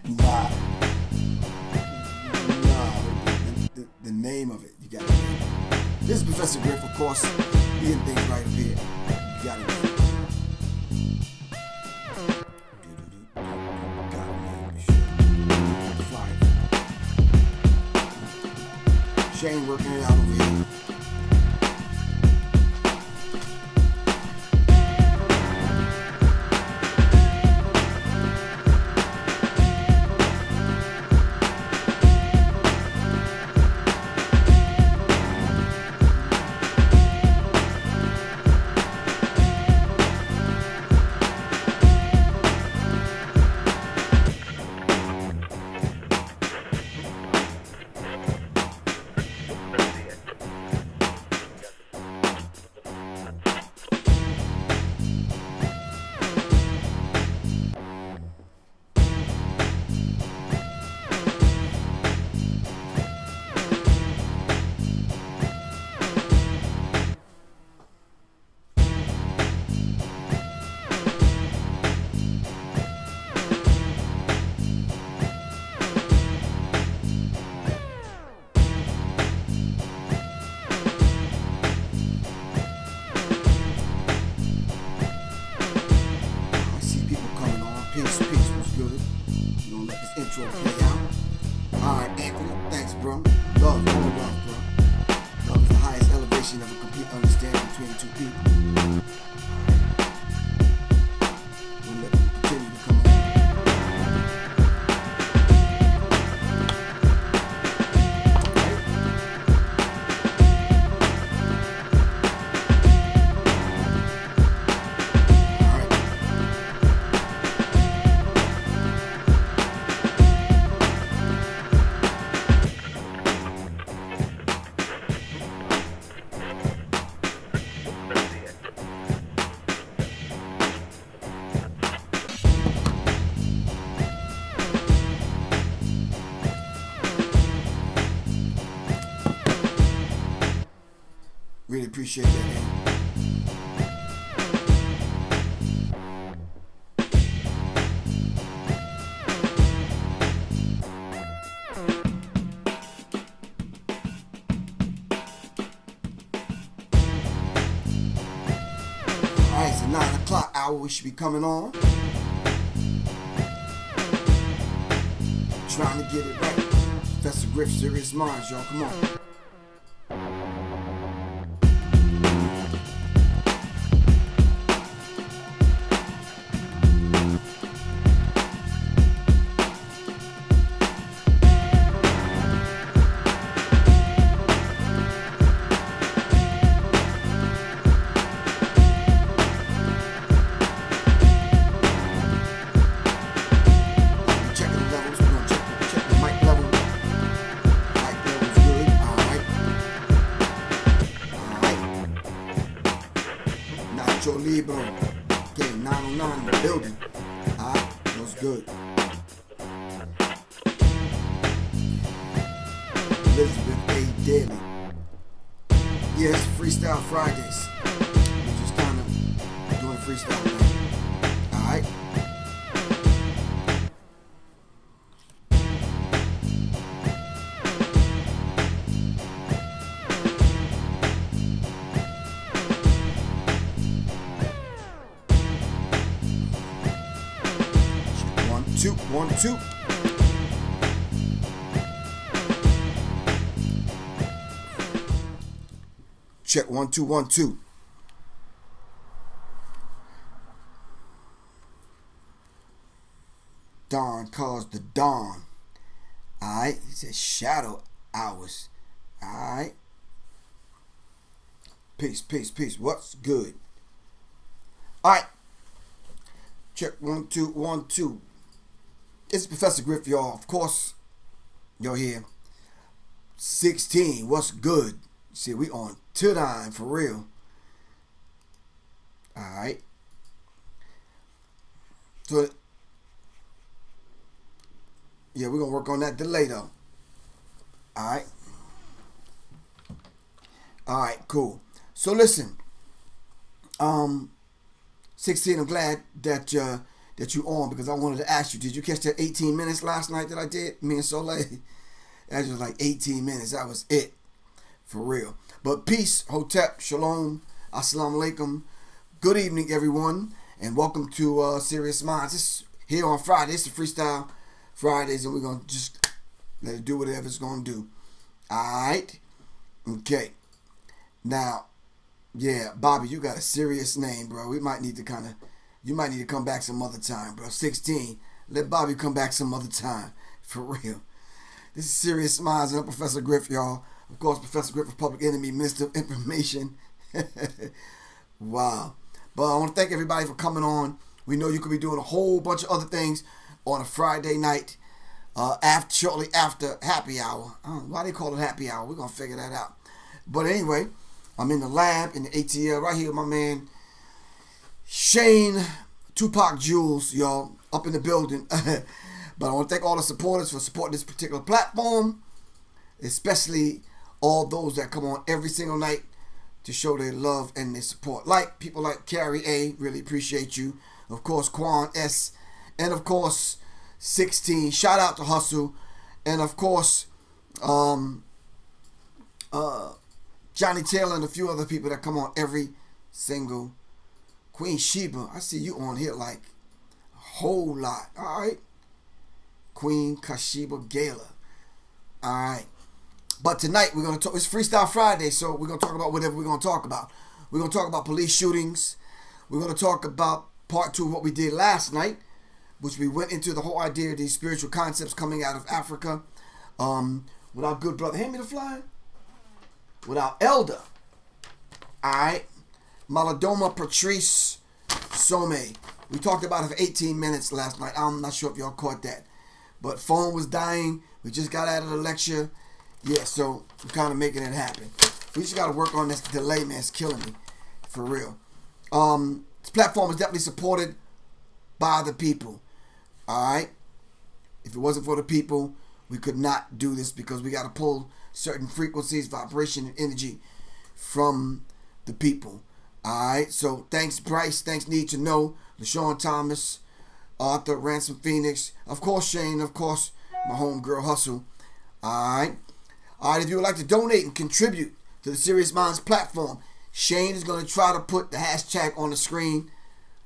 Nah, the name of it, you got it. This is Professor Griff, of course. Being things right up here. You got it. Shane working it out over here. Peace, was good. You gonna let this intro play out. Alright, Anthony, thanks, bro. Love, bro. Love is the highest elevation of a complete understanding between two people. We'll let people continue to come on. Really appreciate that, man. Alright, it's the 9 o'clock hour. We should be coming on. Trying to get it right. Professor Griff, Sirius Mindz, y'all. Come on. Libro, game 909 in the building. Alright, what's good? Elizabeth A. Daily. Yes, Freestyle Fridays. We're just kind of doing freestyle thing. Alright. One, two. Check 1 2 1 2. Dawn calls the dawn. Alright, he said shadow hours. Alright. Peace. What's good? Alright. Check 1 2 1 2. It's Professor Griff, y'all. Of course, you're here. 16. What's good? See, we on 2-9 for real. All right. So, yeah, we're gonna work on that delay though. All right. All right. Cool. So listen. 16. I'm glad that you on, because I wanted to ask you, did you catch that 18 minutes last night that I did? Me and Soleil. That was like 18 minutes. That was it. For real. But peace, hotep, shalom, assalamu alaikum. Good evening, everyone, and welcome to Sirius Mindz. This here on Friday. It's the Freestyle Fridays, and we're going to just let it do whatever it's going to do. All right? Okay. Now, yeah, Bobby, you got a serious name, bro. We might need to you might need to come back some other time, bro. 16. Let Bobby come back some other time. For real. This is Sirius Mindz and I'm Professor Griff, y'all. Of course, Professor Griff is Public Enemy, Minister of Information. Wow. But I want to thank everybody for coming on. We know you could be doing a whole bunch of other things on a Friday night, shortly after happy hour. I don't know why they call it happy hour. We're going to figure that out. But anyway, I'm in the lab, in the ATL, right here with my man, Shane, Tupac Jules, y'all, up in the building. But I want to thank all the supporters for supporting this particular platform, especially all those that come on every single night to show their love and their support. Like people like Carrie A, really appreciate you. Of course, Quan S, and of course, 16. Shout out to Hustle, and of course, Johnny Taylor and a few other people that come on every single. Queen Sheba, I see you on here like a whole lot. All right. Queen Kashiba Gala. All right. But tonight we're going to talk. It's Freestyle Friday, so we're going to talk about whatever we're going to talk about. We're going to talk about police shootings. We're going to talk about part 2 of what we did last night, which we went into the whole idea of these spiritual concepts coming out of Africa. With our good brother, hand me the flyer. With our elder. All right. Maladoma Patrice Some. We talked about it for 18 minutes last night. I'm not sure if y'all caught that. But phone was dying. We just got out of the lecture. Yeah, so we're kind of making it happen. We just got to work on this delay, man. It's killing me. For real. This platform is definitely supported by the people. All right? If it wasn't for the people, we could not do this, because we got to pull certain frequencies, vibration, and energy from the people. All right? So thanks, Bryce. Thanks, Need to Know. LaShawn Thomas. Arthur, Ransom Phoenix, of course Shane, of course my homegirl Hustle. Alright, if you would like to donate and contribute to the Sirius Mindz platform, Shane is going to try to put the hashtag on the screen.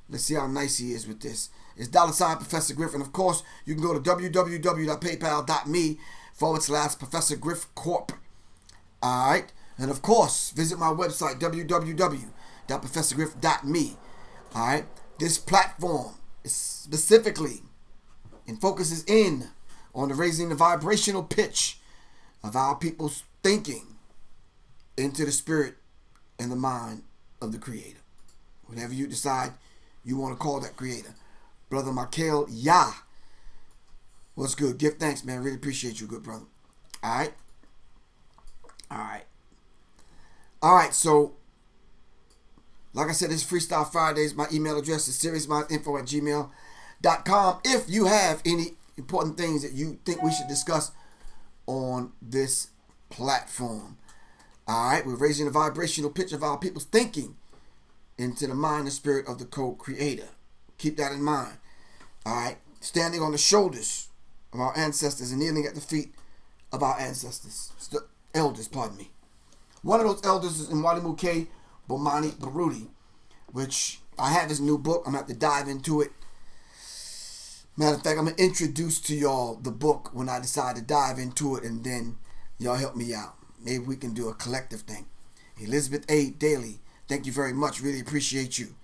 Let's see how nice he is with this. It's $ Professor Griff, and of course you can go to www.paypal.me/Professor Griff Corp. Alright, and of course visit my website www.professorgriff.me. Alright, this platform specifically and focuses in on the raising the vibrational pitch of our people's thinking into the spirit and the mind of the Creator. Whatever you decide you want to call that Creator. Brother Michael Yah. What's good? Give thanks, man. Really appreciate you, good brother. Alright. Alright, so like I said, it's Freestyle Fridays. My email address is seriousmindsinfo@gmail.com. If you have any important things that you think we should discuss on this platform. Alright, we're raising the vibrational pitch of our people's thinking into the mind and spirit of the co-creator. Keep that in mind. Alright, standing on the shoulders of our ancestors and kneeling at the feet of our ancestors. Elders, pardon me. One of those elders is Mwalimu K. Bomani Baruti, which I have his new book. I'm going to have to dive into it. Matter of fact, I'm going to introduce to y'all the book when I decide to dive into it, and then y'all help me out. Maybe we can do a collective thing. Elizabeth A. Daly, thank you very much. Really appreciate you.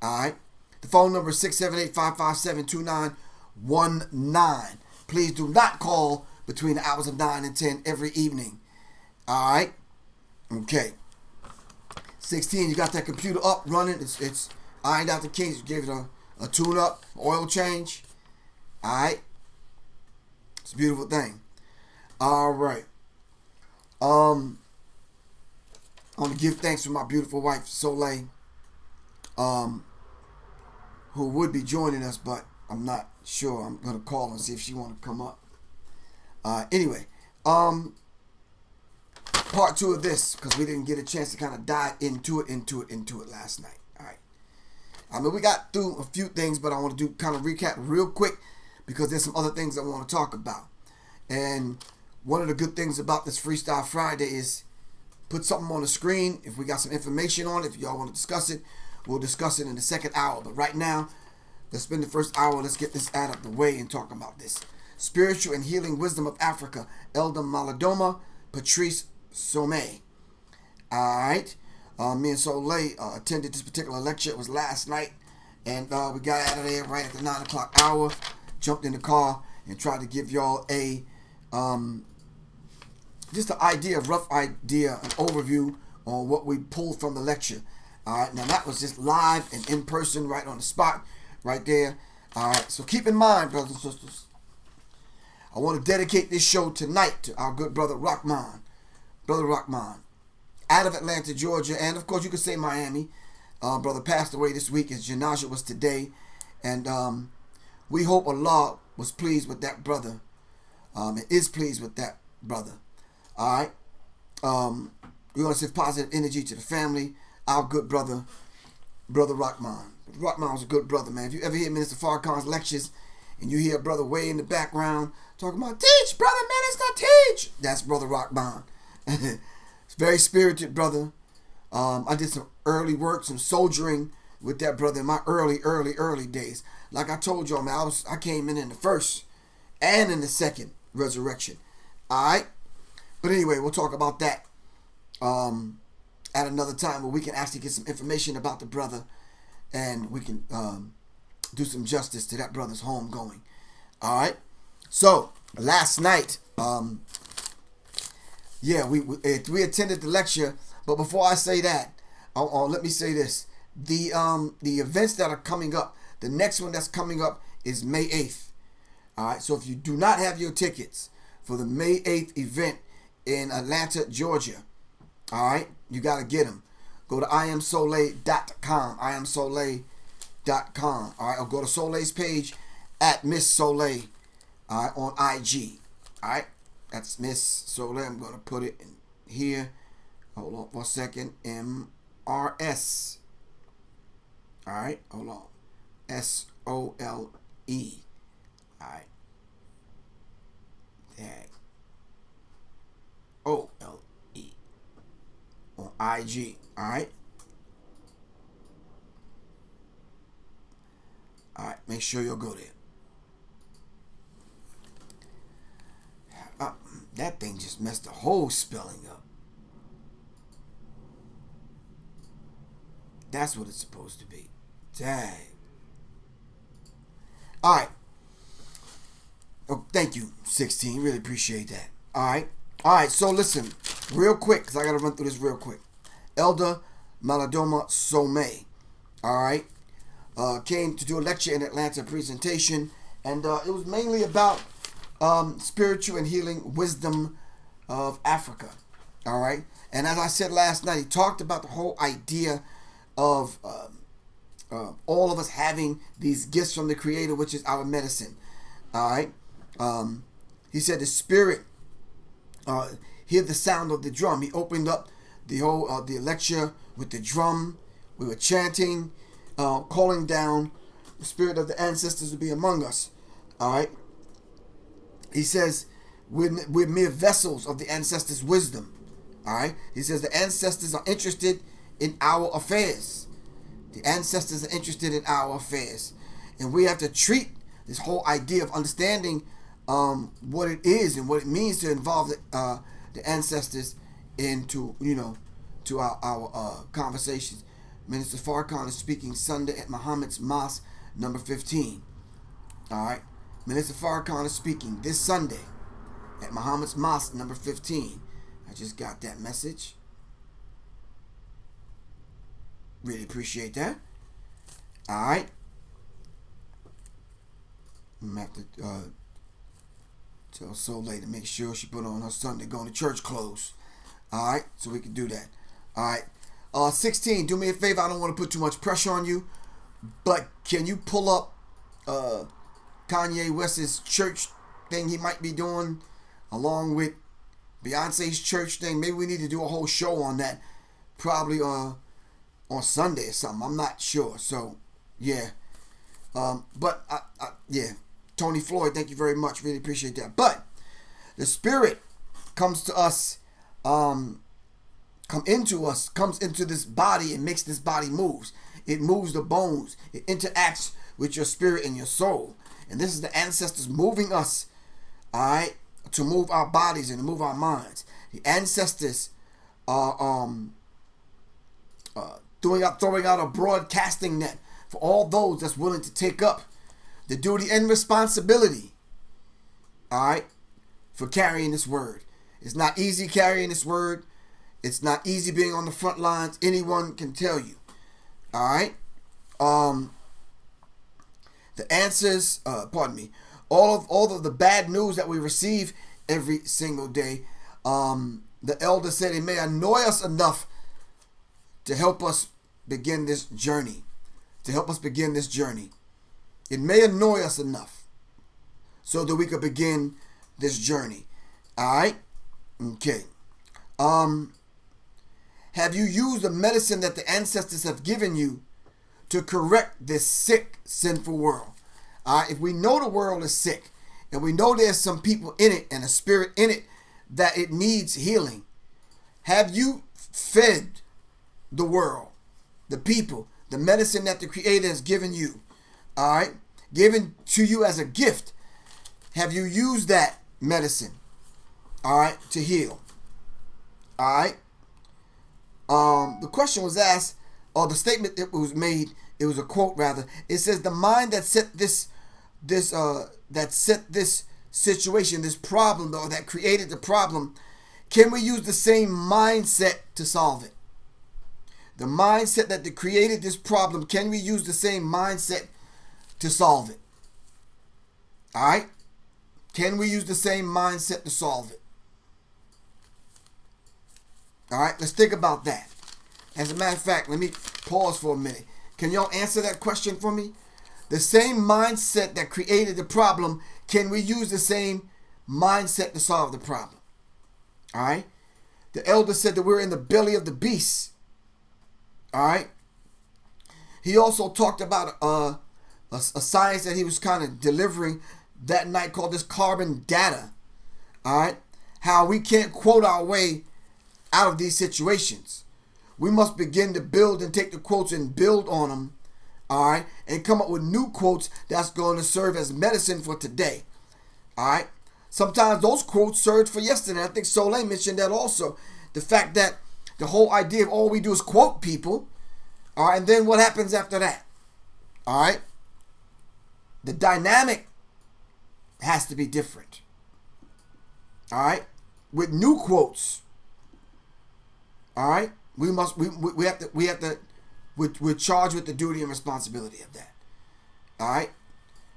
All right. The phone number is 678-557-2919. Please do not call between the hours of 9 and 10 every evening. All right. Okay. 16, you got that computer up, running. It's ironed out the kinks. You gave it a a tune-up, oil change. All right. It's a beautiful thing. All right. I want to give thanks for my beautiful wife, Soleil, who would be joining us, but I'm not sure. I'm going to call and see if she want to come up. Anyway, part 2 of this, because we didn't get a chance to kind of dive into it last night. All right. I mean, we got through a few things, but I want to do kind of recap real quick because there's some other things I want to talk about. And one of the good things about this Freestyle Friday is put something on the screen. If we got some information on it, if y'all want to discuss it, we'll discuss it in the second hour. But right now, let's spend the first hour. Let's get this out of the way and talk about this. Spiritual and Healing Wisdom of Africa, Elder Maladoma Patrice Somé. All right. Me and Soleil attended this particular lecture. It was last night. And we got out of there right at the 9 o'clock hour. Jumped in the car and tried to give y'all a just an idea, a rough idea, an overview on what we pulled from the lecture. All right. Now, that was just live and in person, right on the spot, right there. All right. So keep in mind, brothers and sisters, I want to dedicate this show tonight to our good brother Rahman. Brother Rahman, out of Atlanta, Georgia, and of course you could say Miami. Brother passed away this week. His janazah was today, and we hope Allah was pleased with that brother. And is pleased with that brother. All right. We want to send positive energy to the family. Our good brother, Brother Rahman. Rahman was a good brother, man. If you ever hear Minister Farrakhan's lectures, and you hear a brother way in the background talking about, teach, brother, minister, teach. That's Brother Rahman. It's very spirited brother. I did some early work, some soldiering with that brother in my early days. Like I told y'all, man, I came in the first and in the second resurrection. All right. But anyway, we'll talk about that at another time where we can actually get some information about the brother and we can do some justice to that brother's homegoing. All right. So last night, we attended the lecture. But before I say that, let me say this: the events that are coming up, the next one that's coming up is May 8th. All right. So if you do not have your tickets for the May 8th event in Atlanta, Georgia, all right, you got to get them. Go to iamsoleil.com, iamsoleil.com, all right, or go to Soleil's page at Miss Soleil, all right, on IG, all right, that's Miss Soleil. I'm going to put it in here. Hold on for a second. MRS, all right, hold on, SOLE, all right, tag OLE on IG, all right. All right, make sure you'll go there. That thing just messed the whole spelling up. That's what it's supposed to be. Dang. All right. Oh, thank you, 16. Really appreciate that. All right. All right. So listen, real quick, because I got to run through this real quick. Elder Maladoma Somé. All right. Came to do a lecture in Atlanta, presentation, and it was mainly about spiritual and healing wisdom of Africa. All right. And as I said last night, he talked about the whole idea of all of us having these gifts from the Creator, which is our medicine. All right. He said the spirit hear the sound of the drum. He opened up the whole the lecture with the drum. We were chanting, calling down the spirit of the ancestors to be among us. All right. He says we're mere vessels of the ancestors' wisdom. All right. He says the ancestors are interested in our affairs. The ancestors are interested in our affairs, and we have to treat this whole idea of understanding what it is and what it means to involve the ancestors into to our conversations. Minister Farrakhan is speaking Sunday at Muhammad's Mosque, number 15. All right, Minister Farrakhan is speaking this Sunday at Muhammad's Mosque, number 15. I just got that message. Really appreciate that. All right. I'm going to have to tell Soleil to make sure she put on her Sunday going to church clothes. Alright, so we can do that. Alright. 16, do me a favor. I don't want to put too much pressure on you, but can you pull up Kanye West's church thing he might be doing along with Beyonce's church thing? Maybe we need to do a whole show on that, probably on Sunday or something. I'm not sure. So yeah, but yeah, Tony Floyd, thank you very much. Really appreciate that. But the Spirit comes to us, comes into this body and makes this body moves. It moves the bones. It interacts with your spirit and your soul. And this is the ancestors moving us, all right, to move our bodies and to move our minds. The ancestors are throwing out a broadcasting net for all those that's willing to take up the duty and responsibility, all right, for carrying this word. It's not easy carrying this word. It's not easy being on the front lines. Anyone can tell you. All right. The answers, all of the bad news that we receive every single day. The elder said it may annoy us enough to help us begin this journey. It may annoy us enough so that we could begin this journey. All right. Okay. Have you used the medicine that the ancestors have given you to correct this sick, sinful world? If we know the world is sick and we know there's some people in it and a spirit in it that it needs healing, have you fed the world, the people, the medicine that the Creator has given you, all right, given to you as a gift? Have you used that medicine, all right, to heal? All right. The question was asked, or the statement that was made, it was a quote rather. It says, the mind that set this situation, this problem, or that created the problem, can we use the same mindset to solve it? The mindset that created this problem, can we use the same mindset to solve it? All right? Can we use the same mindset to solve it? All right, let's think about that. As a matter of fact, let me pause for a minute. Can y'all answer that question for me? The same mindset that created the problem, can we use the same mindset to solve the problem? All right. The elder said that we're in the belly of the beast. All right. He also talked about a science that he was kind of delivering that night called this carbon data. All right. How we can't quote our way out of these situations. We must begin to build and take the quotes and build on them, all right, and come up with new quotes that's going to serve as medicine for today, all right. Sometimes those quotes served for yesterday. I think Soleil mentioned that also. The fact that the whole idea of all we do is quote people, all right, and then what happens after that, all right. The dynamic has to be different, all right, with new quotes. All right, we're charged with the duty and responsibility of that. All right,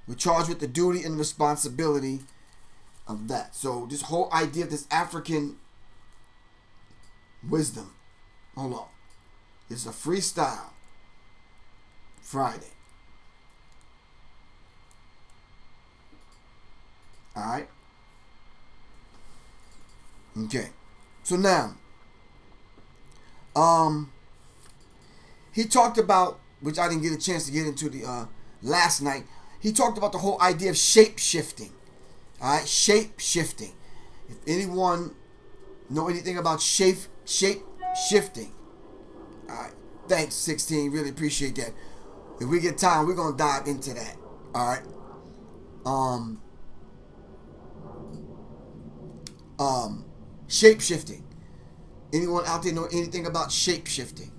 we're charged with the duty and responsibility of that. So this whole idea of this African wisdom, hold on, it's a freestyle Friday. All right. Okay. So now. He talked about, which I didn't get a chance to get into the last night. He talked about the whole idea of shape shifting. All right, shape shifting. If anyone know anything about shape shifting, all right. Thanks, 16. Really appreciate that. If we get time, we're gonna dive into that. All right. Shape shifting. Anyone out there know anything about shape-shifting?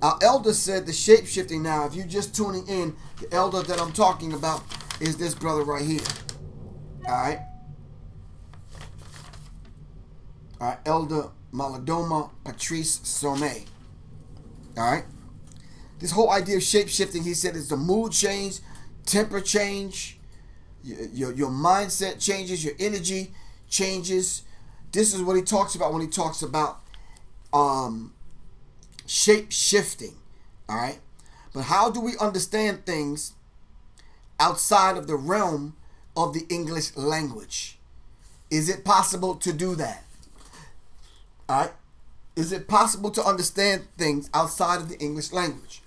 Our elder said the shape-shifting, now, if you're just tuning in, the elder that I'm talking about is this brother right here. All right? All right, Elder Maladoma Patrice Sommet. All right? This whole idea of shape-shifting, he said, is the mood change, temper change, Your mindset changes, your energy changes. This is what he talks about when he talks about shape shifting. All right, but how do we understand things outside of the realm of the English language? Is it possible to do that? All right, is it possible to understand things outside of the English language?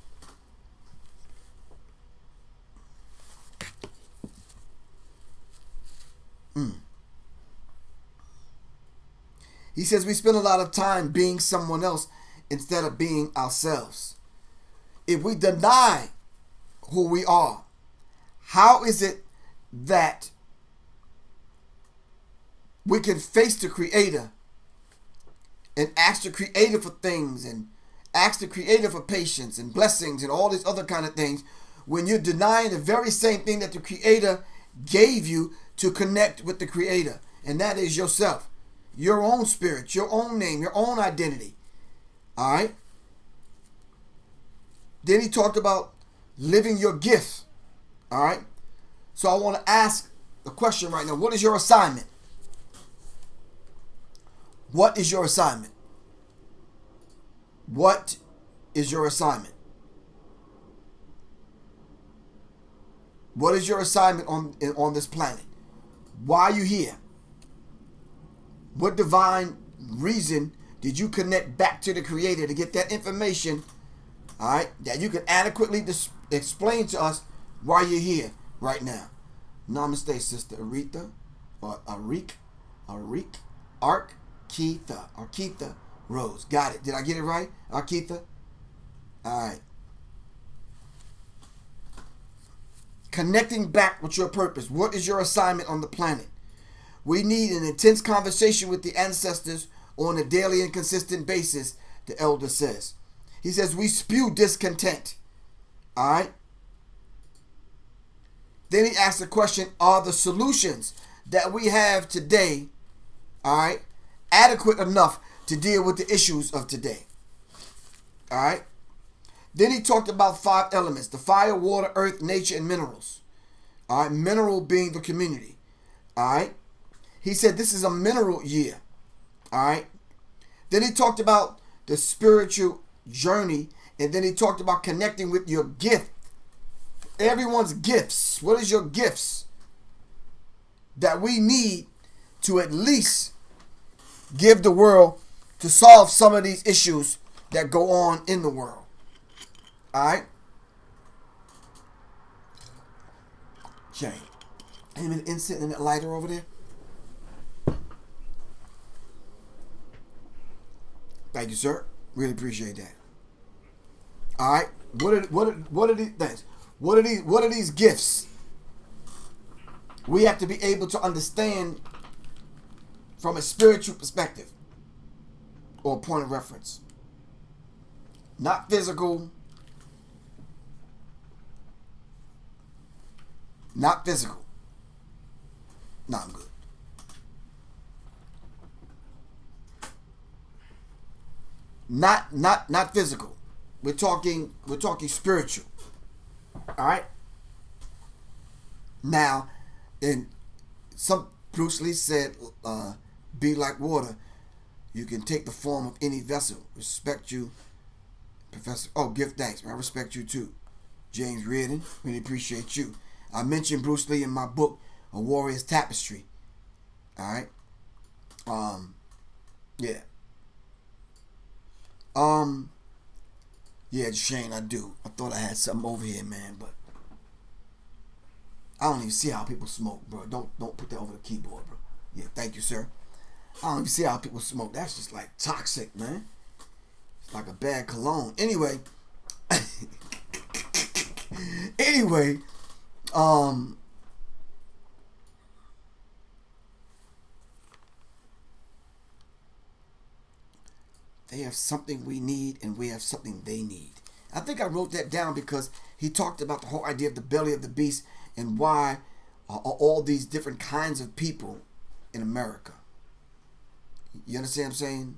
He says we spend a lot of time being someone else instead of being ourselves. If we deny who we are, how is it that we can face the Creator and ask the Creator for things and ask the Creator for patience and blessings and all these other kind of things when you're denying the very same thing that the Creator gave you to connect with the Creator, and that is yourself, your own spirit, your own name, your own identity. All right? Then he talked about living your gift. All right? So I want to ask the question right now. What is your assignment? What is your assignment? What is your assignment? What is your assignment on this planet? Why are you here? What divine reason did you connect back to the Creator to get that information, all right, that you can adequately explain to us why you're here right now? Namaste, Sister Aretha, or Arkitha Rose. Got it. Did I get it right? Arkitha? All right. Connecting back with your purpose. What is your assignment on the planet? We need an intense conversation with the ancestors on a daily and consistent basis, the elder says. He says we spew discontent. All right? Then he asks the question, are the solutions that we have today, all right, adequate enough to deal with the issues of today? All right? Then he talked about 5 elements: the fire, water, earth, nature, and minerals. All right? Mineral being the community. All right? He said this is a mineral year. All right? Then he talked about the spiritual journey, and then he talked about connecting with your gift. Everyone's gifts. What is your gifts that we need to at least give the world to solve some of these issues that go on in the world? All right? Jane, any minute incense in that lighter over there? Thank you, sir. Really appreciate that. All right. What are these things? What are these gifts? We have to be able to understand from a spiritual perspective or point of reference. Not physical. Not physical. No, I'm good. Not physical. We're talking spiritual. All right. Now, and some Bruce Lee said, "Be like water. You can take the form of any vessel. Respect you, Professor. Oh, give thanks. I respect you too, James Reardon. Really appreciate you. I mentioned Bruce Lee in my book, A Warrior's Tapestry. All right. Yeah. Yeah, Shane, I do. I thought I had something over here, man, but I don't even see how people smoke, bro. Don't put that over the keyboard, bro. Yeah, thank you, sir. I don't even see how people smoke. That's just like toxic, man. It's like a bad cologne. Anyway, anyway, they have something we need, and we have something they need. I think I wrote that down because he talked about the whole idea of the belly of the beast and why are all these different kinds of people in America. You understand what I'm saying?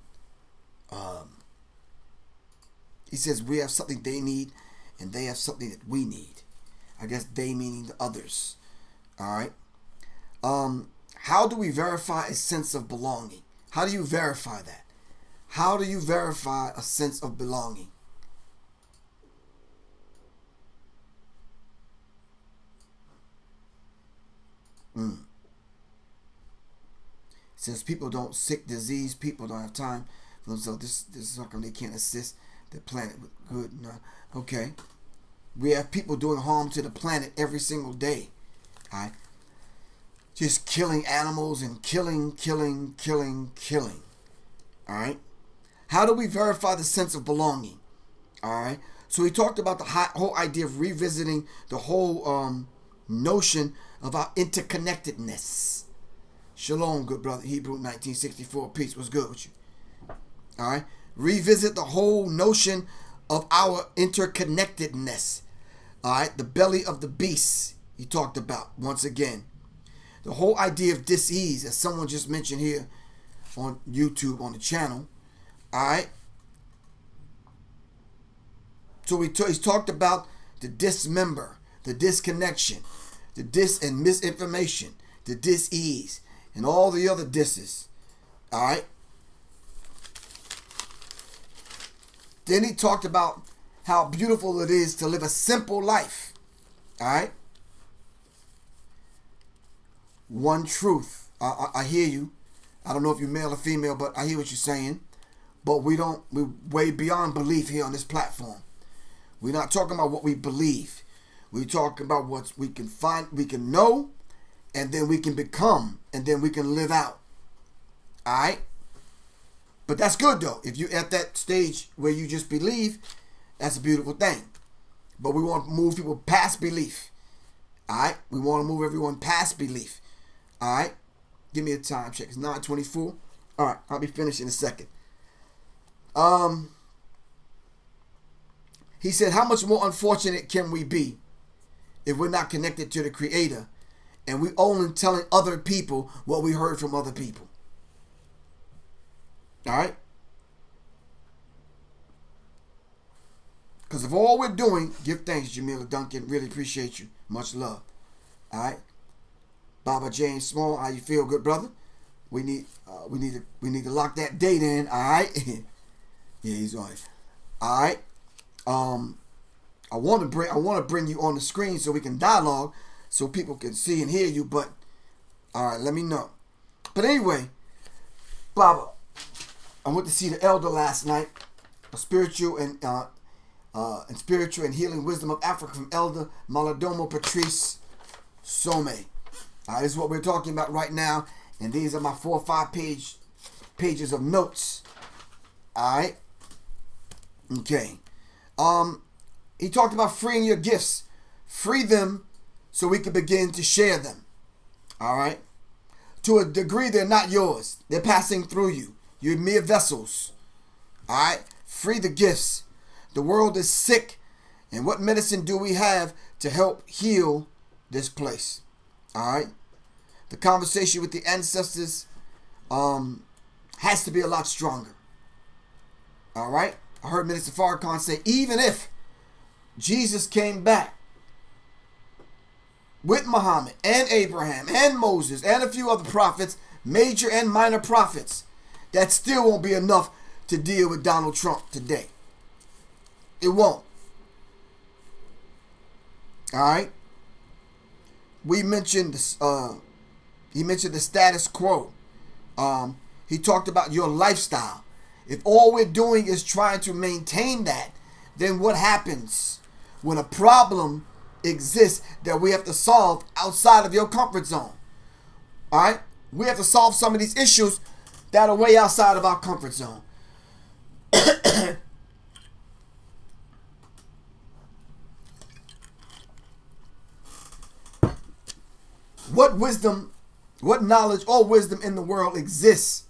He says we have something they need, and they have something that we need. I guess they meaning the others. All right? How do we verify a sense of belonging? How do you verify that? How do you verify a sense of belonging? Since people don't sick disease, people don't have time for themselves. This is how come they can't assist the planet with good. No. Okay. We have people doing harm to the planet every single day. Alright. Just killing animals and killing. Alright. How do we verify the sense of belonging? Alright. So he talked about the whole idea of revisiting the whole notion of our interconnectedness. Shalom, good brother. Hebrew 1964. Peace. What's good with you? All right. Revisit the whole notion of our interconnectedness. All right. The belly of the beast he talked about once again. The whole idea of dis-ease, as someone just mentioned here on YouTube on the channel. All right. So he's talked about the dismember, the disconnection, the dis and misinformation, the dis-ease, and all the other disses. Alright? Then he talked about how beautiful it is to live a simple life. Alright? One truth. I hear you. I don't know if you're male or female, but I hear what you're saying. But we're way beyond belief here on this platform. We're not talking about what we believe. We're talking about what we can find, we can know, and then we can become, and then we can live out. Alright? But that's good though. If you're at that stage where you just believe, that's a beautiful thing. But we want to move people past belief. Alright? We want to move everyone past belief. Alright? Give me a time check. It's 9:24. Alright, I'll be finished in a second. He said, how much more unfortunate can we be if we're not connected to the Creator and we only telling other people what we heard from other people? All right? Because if all we're doing, give thanks, Jamila Duncan. Really appreciate you. Much love. All right? Baba James Small, how you feel, good brother? We need to lock that date in. All right? Yeah, he's on it. All right? I want to bring you on the screen so we can dialogue, so people can see and hear you. But all right, let me know. But anyway, Baba, I went to see the elder last night, a spiritual and healing wisdom of Africa from Elder Maladomo Patrice Some. This is what we're talking about right now, and these are my 4 or 5 pages of notes. All right. Okay. He talked about freeing your gifts. Free them so we can begin to share them. All right? To a degree, they're not yours. They're passing through you. You're mere vessels. All right? Free the gifts. The world is sick. And what medicine do we have to help heal this place? All right? The conversation with the ancestors has to be a lot stronger. All right? I heard Minister Farrakhan say, even if Jesus came back with Muhammad and Abraham and Moses and a few other prophets, major and minor prophets, that still won't be enough to deal with Donald Trump today. It won't. All right? We mentioned this, he mentioned the status quo. He talked about your lifestyle. If all we're doing is trying to maintain that, then what happens when a problem exists that we have to solve outside of your comfort zone? All right? We have to solve some of these issues that are way outside of our comfort zone. What wisdom, what knowledge or wisdom in the world exists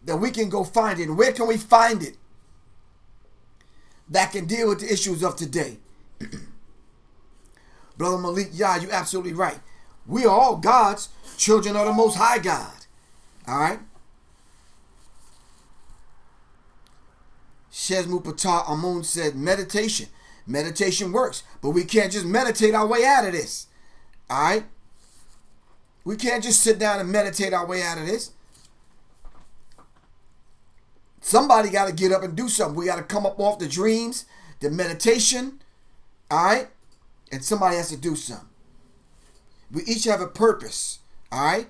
that we can go find it? And where can we find it that can deal with the issues of today? Brother Malik, yeah, you're absolutely right. We are all God's children of the Most High God. All right? Shezmu Patar Amun said meditation. Meditation works, but we can't just meditate our way out of this. All right? We can't just sit down and meditate our way out of this. Somebody got to get up and do something. We got to come up off the dreams, the meditation, all right? And somebody has to do something. We each have a purpose, all right?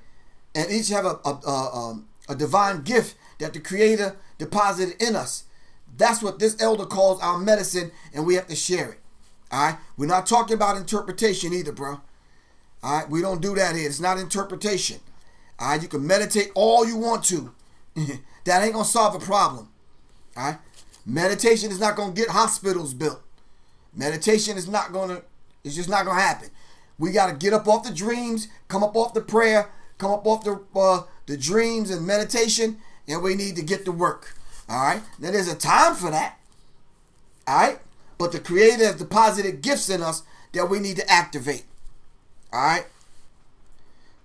And each have a divine gift that the Creator deposited in us. That's what this elder calls our medicine, and we have to share it, all right? We're not talking about interpretation either, bro. All right? We don't do that here. It's not interpretation. All right? You can meditate all you want to. That ain't going to solve a problem. All right? Meditation is not going to get hospitals built. Meditation is not going to, it's just not going to happen. We got to get up off the dreams, come up off the prayer, come up off the dreams and meditation, and we need to get to work. All right? Now, there's a time for that. All right? But the Creator has deposited gifts in us that we need to activate. All right?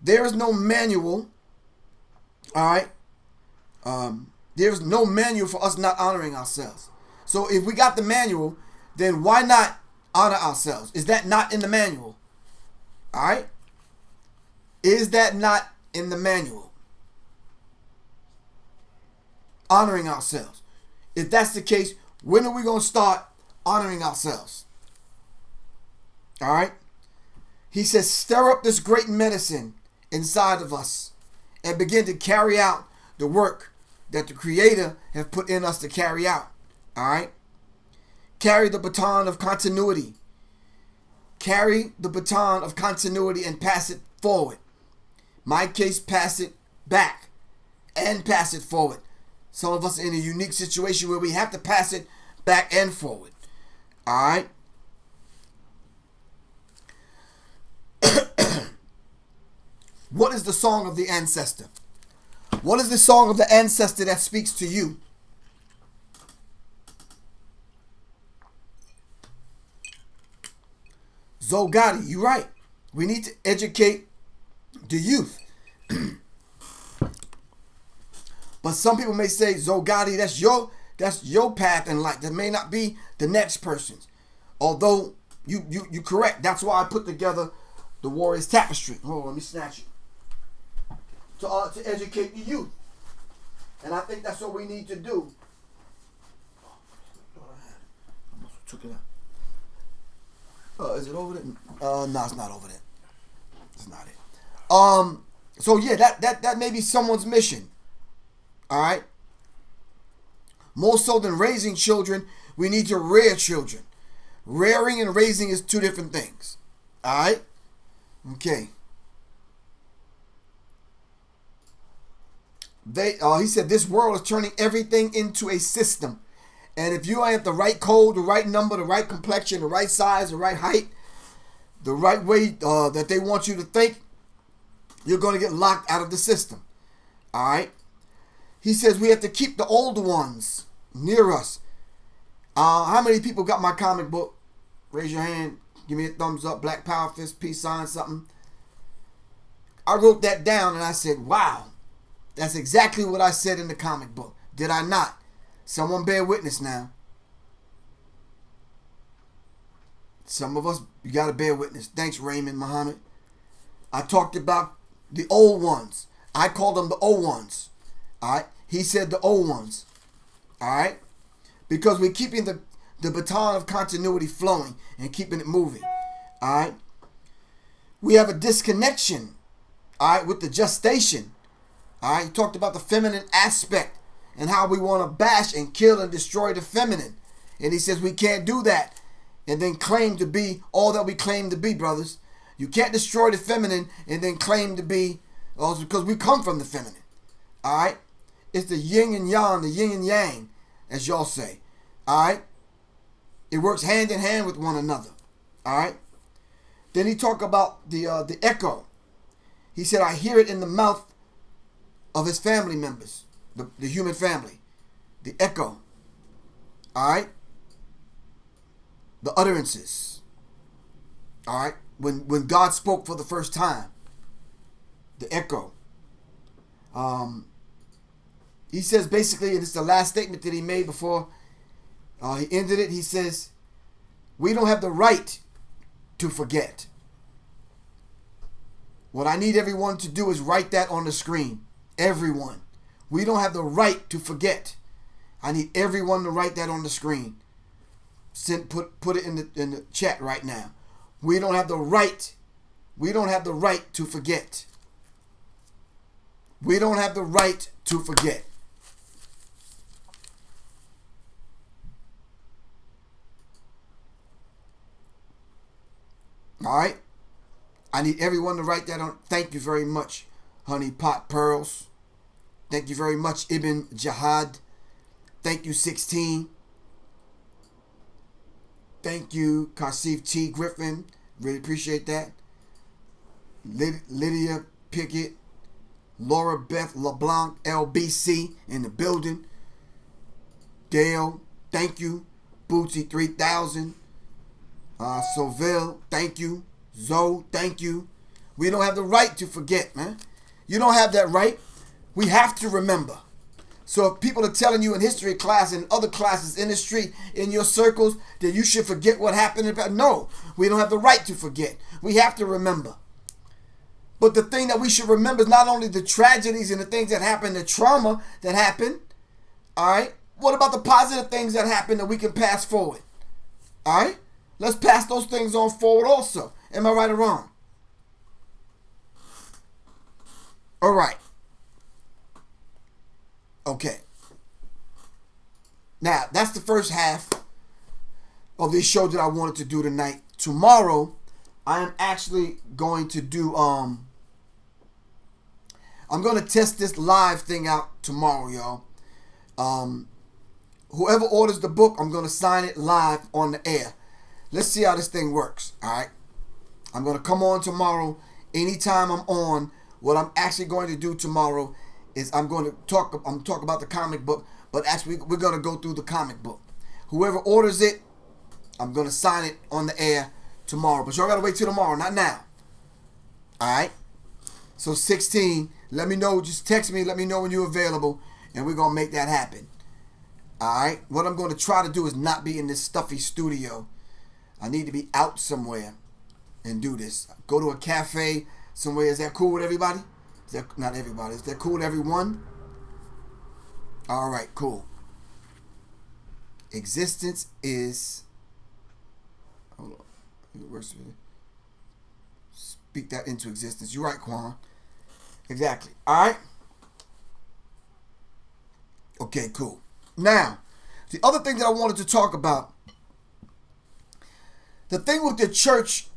There is no manual. All right? There's no manual for us not honoring ourselves. So if we got the manual, then why not honor ourselves? Is that not in the manual? All right? Is that not in the manual? Honoring ourselves. If that's the case, when are we going to start honoring ourselves? All right? He says, stir up this great medicine inside of us and begin to carry out the work that the Creator has put in us to carry out. All right? Carry the baton of continuity. Carry the baton of continuity and pass it forward. My case, pass it back and pass it forward. Some of us are in a unique situation where we have to pass it back and forward. All right? What is the song of the ancestor? What is the song of the ancestor that speaks to you? Zogati, you're right. We need to educate the youth. But some people may say, Zogati, that's your path in life. That may not be the next person's. Although you're correct. That's why I put together the Warrior's Tapestry. Hold on, let me snatch it. To educate the youth. And I think that's what we need to do. I almost took it out. Is it over there? No, it's not over there. It's not it. So yeah, that may be someone's mission. All right. More so than raising children, we need to rear children. Rearing and raising is two different things. All right. Okay. He said this world is turning everything into a system. And if you ain't the right code, the right number, the right complexion, the right size, the right height, the right way that they want you to think, you're going to get locked out of the system. All right. He says we have to keep the older ones near us. How many people got my comic book? Raise your hand. Give me a thumbs up. Black Power Fist, peace sign, something. I wrote that down and I said, wow. That's exactly what I said in the comic book. Did I not? Someone bear witness now. Some of us, you got to bear witness. Thanks, Raymond Muhammad. I talked about the old ones. I called them the old ones. All right? He said the old ones. All right? Because we're keeping the baton of continuity flowing and keeping it moving. All right? We have a disconnection, all right, with the gestation. All right, he talked about the feminine aspect and how we want to bash and kill and destroy the feminine. And he says we can't do that and then claim to be all that we claim to be, brothers. You can't destroy the feminine and then claim to be, because we come from the feminine. All right? It's the yin and yang, the yin and yang, as y'all say. All right? It works hand in hand with one another. All right? Then he talked about the echo. He said, I hear it in the mouth of his family members, the human family, the echo, all right, the utterances, all right, when God spoke for the first time, the echo. He says basically, and it's the last statement that he made before he ended it, he says, we don't have the right to forget. What I need everyone to do is write that on the screen. Everyone. We don't have the right to forget. I need everyone to write that on the screen. Put it in the chat right now. We don't have the right. We don't have the right to forget. We don't have the right to forget. All right? I need everyone to write that on. Thank you very much, Honey Pot Pearls. Thank you very much, Ibn Jihad. Thank you, 16. Thank you, Kasif T. Griffin. Really appreciate that. Lydia Pickett. Laura Beth LeBlanc, LBC in the building. Dale, thank you. Bootsy 3000. Soville, thank you. Zoe, thank you. We don't have the right to forget, man. You don't have that right. We have to remember. So if people are telling you in history class and other classes in the street, in your circles, that you should forget what happened, no, we don't have the right to forget. We have to remember. But the thing that we should remember is not only the tragedies and the things that happened, the trauma that happened, all right? What about the positive things that happened that we can pass forward? All right? Let's pass those things on forward also. Am I right or wrong? All right. Okay. Now, that's the first half of this show that I wanted to do tonight. Tomorrow, I am actually going to do, I'm going to test this live thing out tomorrow, y'all. Whoever orders the book, I'm going to sign it live on the air. Let's see how this thing works, all right? I'm going to come on tomorrow. Anytime I'm on, what I'm actually going to do tomorrow is I'm going to talk about the comic book, but actually we're going to go through the comic book. Whoever orders it, I'm going to sign it on the air tomorrow. But y'all got to wait till tomorrow, not now. All right? So 16, let me know. Just text me. Let me know when you're available, and we're going to make that happen. All right? What I'm going to try to do is not be in this stuffy studio. I need to be out somewhere and do this. Go to a cafe somewhere. Is that cool with everybody? Is that not everybody? Is that cool with everyone? All right, cool. Existence is. Hold on. It works. Speak that into existence. You're right, Quan. Exactly. All right. Okay, cool. Now, the other thing that I wanted to talk about. The thing with the church,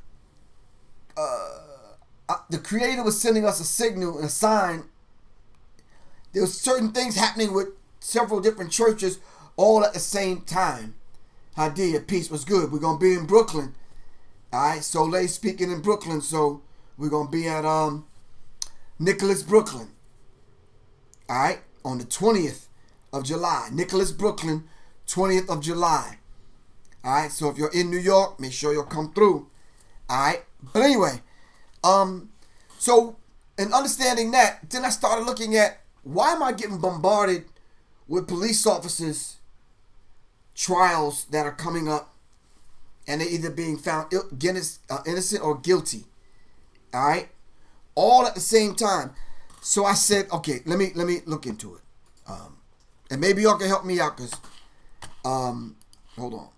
the Creator was sending us a signal, a sign. There was certain things happening with several different churches all at the same time. Idea, peace was good. We're going to be in Brooklyn. All right, Soleil speaking in Brooklyn. So we're going to be at Nicholas, Brooklyn. All right, on the 20th of July. Nicholas, Brooklyn, 20th of July. All right, so if you're in New York, make sure you'll come through. All right, but anyway, so in understanding that, then I started looking at why am I getting bombarded with police officers' trials that are coming up, and they're either being found innocent or guilty. All right, all at the same time. So I said, okay, let me look into it, and maybe y'all can help me out, cause hold on.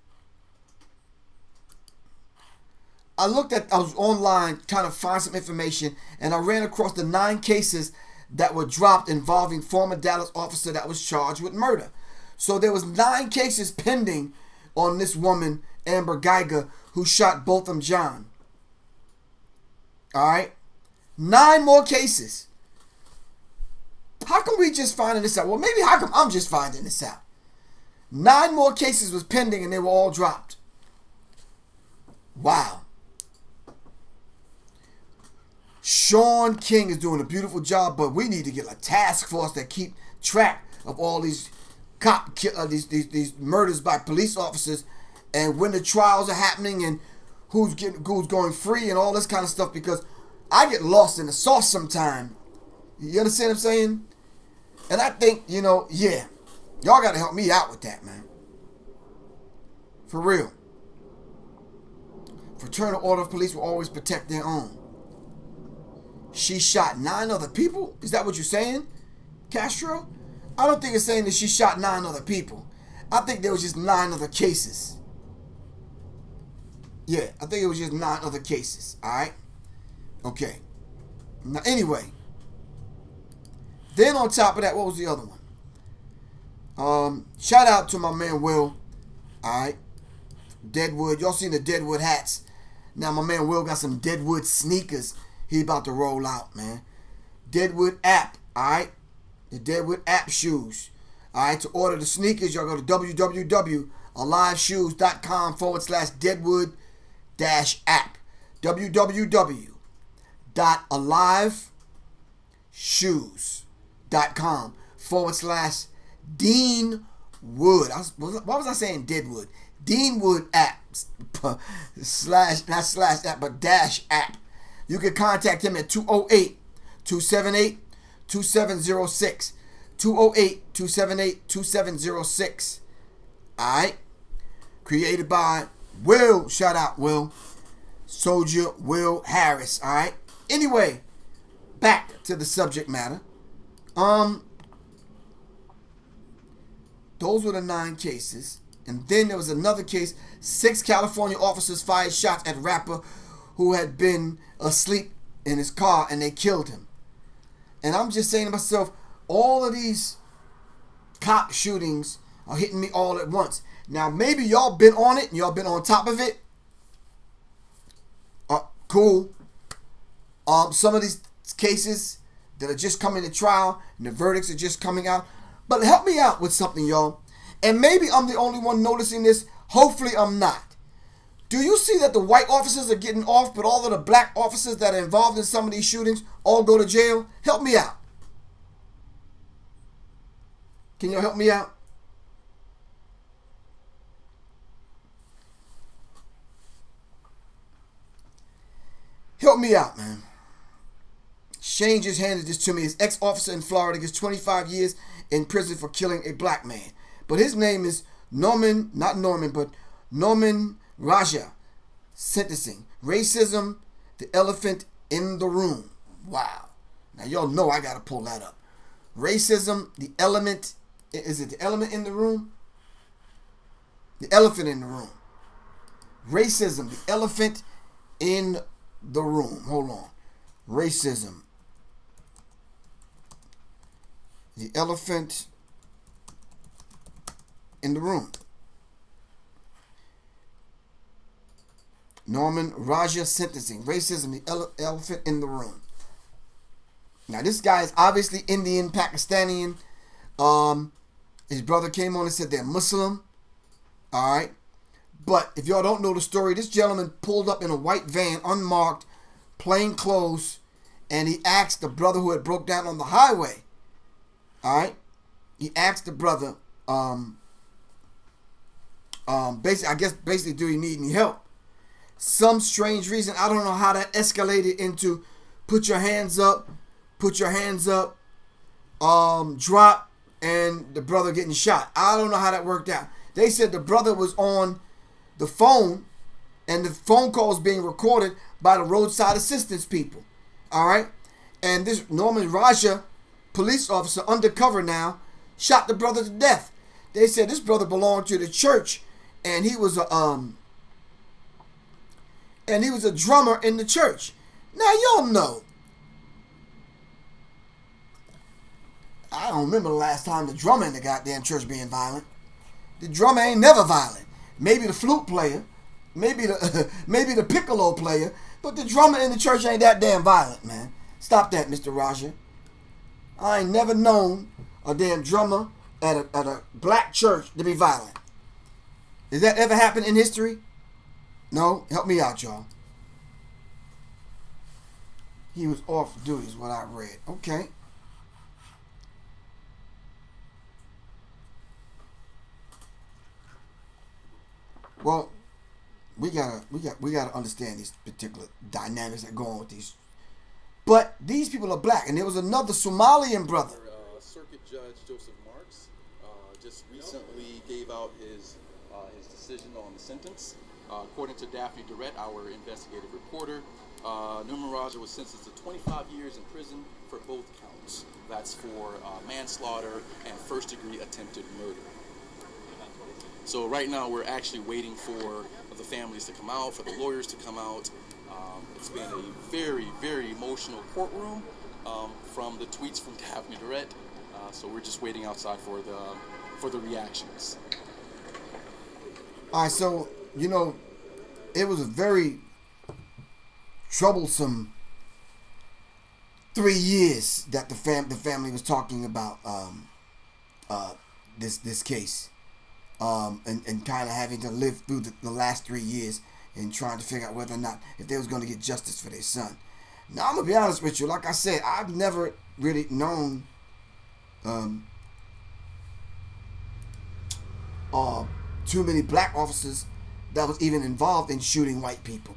I was online trying to find some information, and I ran across the 9 cases that were dropped involving former Dallas officer that was charged with murder. So there was 9 cases pending on this woman, Amber Geiger, who shot Botham Jean. All right? 9 more cases. How come we just finding this out? Well, maybe how come I'm just finding this out? 9 more cases was pending, and they were all dropped. Wow. Sean King is doing a beautiful job, but we need to get a task force that keep track of all these these murders by police officers, and when the trials are happening, and who's going free and all this kind of stuff, because I get lost in the sauce sometime. You understand what I'm saying? And I think, y'all got to help me out with that, man. For real. Fraternal Order of Police will always protect their own. she shot 9 other people? Is that what you're saying, Castro? I don't think it's saying that she shot 9 other people. I think there was just 9 other cases. Yeah, I think it was just 9 other cases. Alright? Okay. Now, anyway. Then on top of that, what was the other one? Shout out to my man Will. Alright. Deadwood. Y'all seen the Deadwood hats. Now my man Will got some Deadwood sneakers he about to roll out, man. Deadwood app. Alright. The Deadwood app shoes. Alright. To order the sneakers, y'all go to www.aliveshoes.com/Deadwood-app. www.aliveshoes.com/Dean Wood. Why was I saying Deadwood? Deanwood app slash, not slash app, but dash app. You can contact him at 208-278-2706. 208-278-2706. Alright. Created by Will. Shout out Will. Soldier Will Harris. Alright. Anyway, back to the subject matter. Those were the 9 cases. And then there was another case. 6 California officers fired shots at rapper who had been asleep in his car and they killed him. And I'm just saying to myself, all of these cop shootings are hitting me all at once. Now, maybe y'all been on it and y'all been on top of it. Cool. Some of these cases that are just coming to trial and the verdicts are just coming out. But help me out with something, y'all. And maybe I'm the only one noticing this. Hopefully I'm not. Do you see that the white officers are getting off, but all of the black officers that are involved in some of these shootings all go to jail? Help me out. Can you help me out? Help me out, man. Shane just handed this to me. His ex-officer in Florida gets 25 years in prison for killing a black man. But his name is Norman Raja. Sentencing. Racism, the elephant in the room. Wow. Now y'all know I gotta pull that up. Racism, the element. Is it the element in the room? The elephant in the room. Racism, the elephant in the room. Hold on. Racism. The elephant in the room. Norman Raja sentencing. Racism, the elephant in the room. Now this guy is obviously Indian, Pakistani. His brother came on and said they're Muslim. Alright. But if y'all don't know the story, this gentleman pulled up in a white van, unmarked, plain clothes, and he asked the brother who had broke down on the highway. Alright. He asked the brother, basically, do you need any help? Some strange reason, I don't know how that escalated into put your hands up, drop, and the brother getting shot. I don't know how that worked out. They said the brother was on the phone, and the phone call was being recorded by the roadside assistance people. All right? And this Norman Raja, police officer, undercover now, shot the brother to death. They said this brother belonged to the church, and he was a drummer in the church. Now y'all know. I don't remember the last time the drummer in the goddamn church being violent. The drummer ain't never violent. Maybe the flute player, maybe the piccolo player, but the drummer in the church ain't that damn violent, man. Stop that, Mr. Raja. I ain't never known a damn drummer at a black church to be violent. Did that ever happen in history? No? Help me out, y'all. He was off duty is what I read. Okay. Well, we gotta understand these particular dynamics that go on with these. But these people are black, and there was another Somalian brother. Circuit Judge Joseph Marks just recently gave out his decision on the sentence. According to Daphne Durrett, our investigative reporter, Newman Raja was sentenced to 25 years in prison for both counts. That's for manslaughter and first-degree attempted murder. So right now we're actually waiting for the families to come out, for the lawyers to come out. It's been a very, very emotional courtroom from the tweets from Daphne Durrett. So we're just waiting outside for the reactions. All right, so, it was a very troublesome 3 years that the family was talking about this case, and kind of having to live through the last 3 years and trying to figure out whether or not if they was going to get justice for their son. Now, I'm gonna be honest with you. Like I said, I've never really known too many black officers that was even involved in shooting white people.